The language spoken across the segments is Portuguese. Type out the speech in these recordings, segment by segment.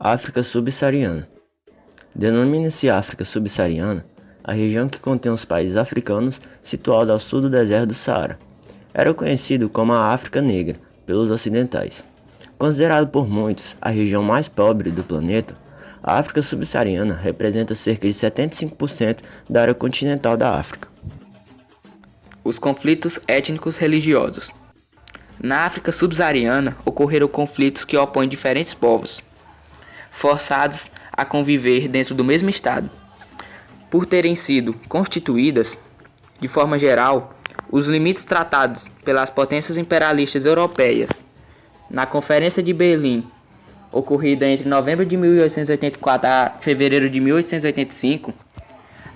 África subsaariana. Denomina-se África subsaariana a região que contém os países africanos situados ao sul do deserto do Saara. Era conhecido como a África Negra pelos ocidentais. Considerado por muitos a região mais pobre do planeta, a África subsaariana representa cerca de 75% da área continental da África. Os conflitos étnicos religiosos. Na África subsaariana ocorreram conflitos que opõem diferentes povos, forçados a conviver dentro do mesmo estado. Por terem sido constituídas, de forma geral, os limites tratados pelas potências imperialistas europeias na Conferência de Berlim, ocorrida entre novembro de 1884 a fevereiro de 1885,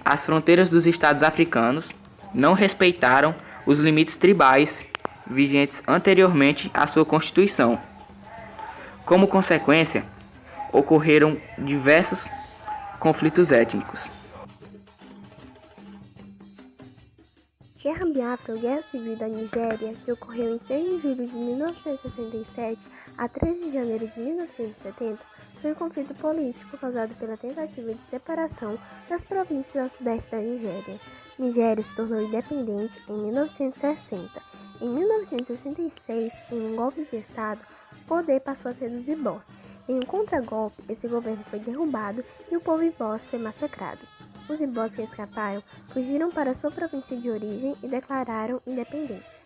as fronteiras dos estados africanos não respeitaram os limites tribais vigentes anteriormente à sua constituição. Como consequência, ocorreram diversos conflitos étnicos. Guerra Biafra ou Guerra Civil da Nigéria, que ocorreu em 6 de julho de 1967 a 13 de janeiro de 1970, foi um conflito político causado pela tentativa de separação das províncias ao sudeste da Nigéria. Nigéria se tornou independente em 1960. Em 1966, em um golpe de Estado, o poder passou a ser dos Ibós. Em um contragolpe, esse governo foi derrubado e o povo Ibós foi massacrado. Os Ibós que escaparam fugiram para sua província de origem e declararam independência.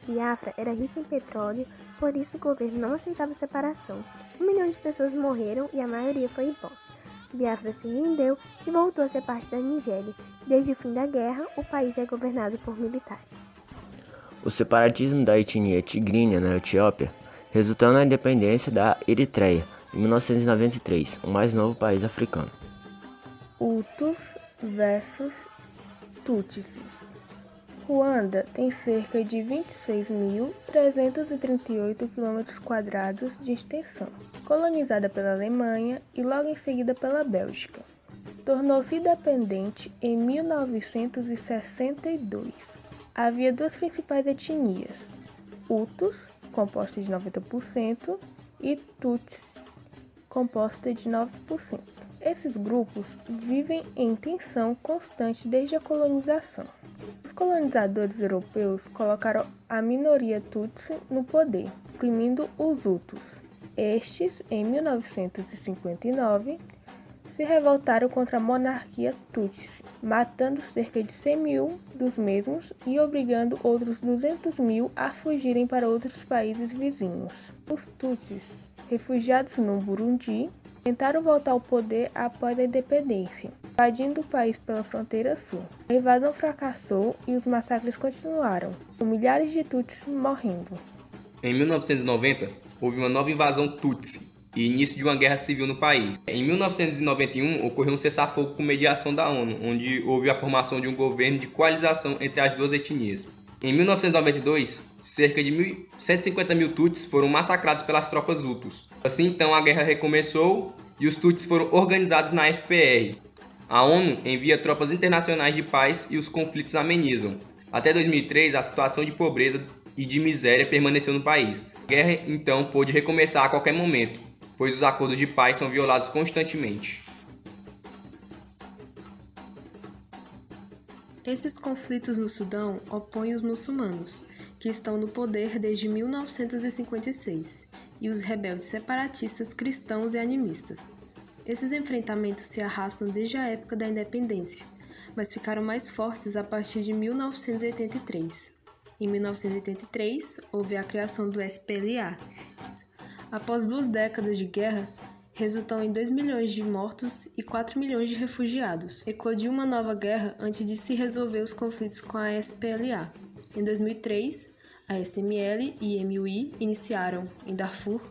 Biafra era rica em petróleo, por isso o governo não aceitava separação. 1 milhão de pessoas morreram e a maioria foi Ibós. Biafra se rendeu e voltou a ser parte da Nigéria. Desde o fim da guerra, o país é governado por militares. O separatismo da etnia tigrínia na Etiópia resultou na independência da Eritreia, em 1993, o mais novo país africano. Hutus versus Tutsis. Ruanda tem cerca de 26.338 km² de extensão, colonizada pela Alemanha e logo em seguida pela Bélgica. Tornou-se independente em 1962. Havia duas principais etnias, Hutus, composta de 90%, e Tutsis, composta de 9%. Esses grupos vivem em tensão constante desde a colonização. Os colonizadores europeus colocaram a minoria Tutsi no poder, oprimindo os Hutus. Estes, em 1959, se revoltaram contra a monarquia Tutsi, matando cerca de 100 mil dos mesmos e obrigando outros 200 mil a fugirem para outros países vizinhos. Os Tutsis, refugiados no Burundi, tentaram voltar ao poder após a independência, invadindo o país pela fronteira sul. A invasão fracassou e os massacres continuaram, com milhares de Tutsis morrendo. Em 1990, houve uma nova invasão Tutsi e início de uma guerra civil no país. Em 1991, ocorreu um cessar-fogo com mediação da ONU, onde houve a formação de um governo de coalização entre as duas etnias. Em 1992, cerca de 150 mil Tutsis foram massacrados pelas tropas Hutus. Assim, então, a guerra recomeçou e os Tutsis foram organizados na FPR. A ONU envia tropas internacionais de paz e os conflitos amenizam. Até 2003, a situação de pobreza e de miséria permaneceu no país. A guerra, então, pôde recomeçar a qualquer momento, pois os acordos de paz são violados constantemente. Esses conflitos no Sudão opõem os muçulmanos, que estão no poder desde 1956, e os rebeldes separatistas cristãos e animistas. Esses enfrentamentos se arrastam desde a época da independência, mas ficaram mais fortes a partir de 1983. Em 1983, houve a criação do SPLA. Após 2 décadas de guerra, resultou em 2 milhões de mortos e 4 milhões de refugiados. Eclodiu uma nova guerra antes de se resolver os conflitos com a SPLA. Em 2003, a SML e MUI iniciaram, em Darfur,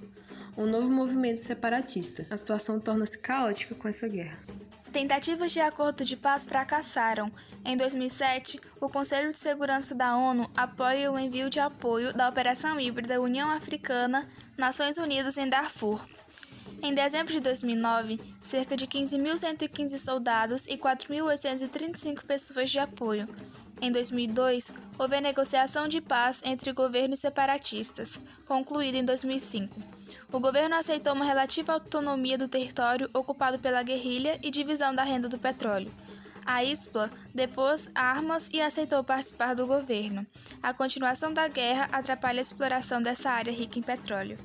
um novo movimento separatista. A situação torna-se caótica com essa guerra. Tentativas de acordo de paz fracassaram. Em 2007, o Conselho de Segurança da ONU apoia o envio de apoio da Operação Híbrida União Africana, Nações Unidas em Darfur. Em dezembro de 2009, cerca de 15.115 soldados e 4.835 pessoas de apoio. Em 2002, houve a negociação de paz entre governos separatistas, concluída em 2005. O governo aceitou uma relativa autonomia do território ocupado pela guerrilha e divisão da renda do petróleo. A ISPLA depôs armas e aceitou participar do governo. A continuação da guerra atrapalha a exploração dessa área rica em petróleo.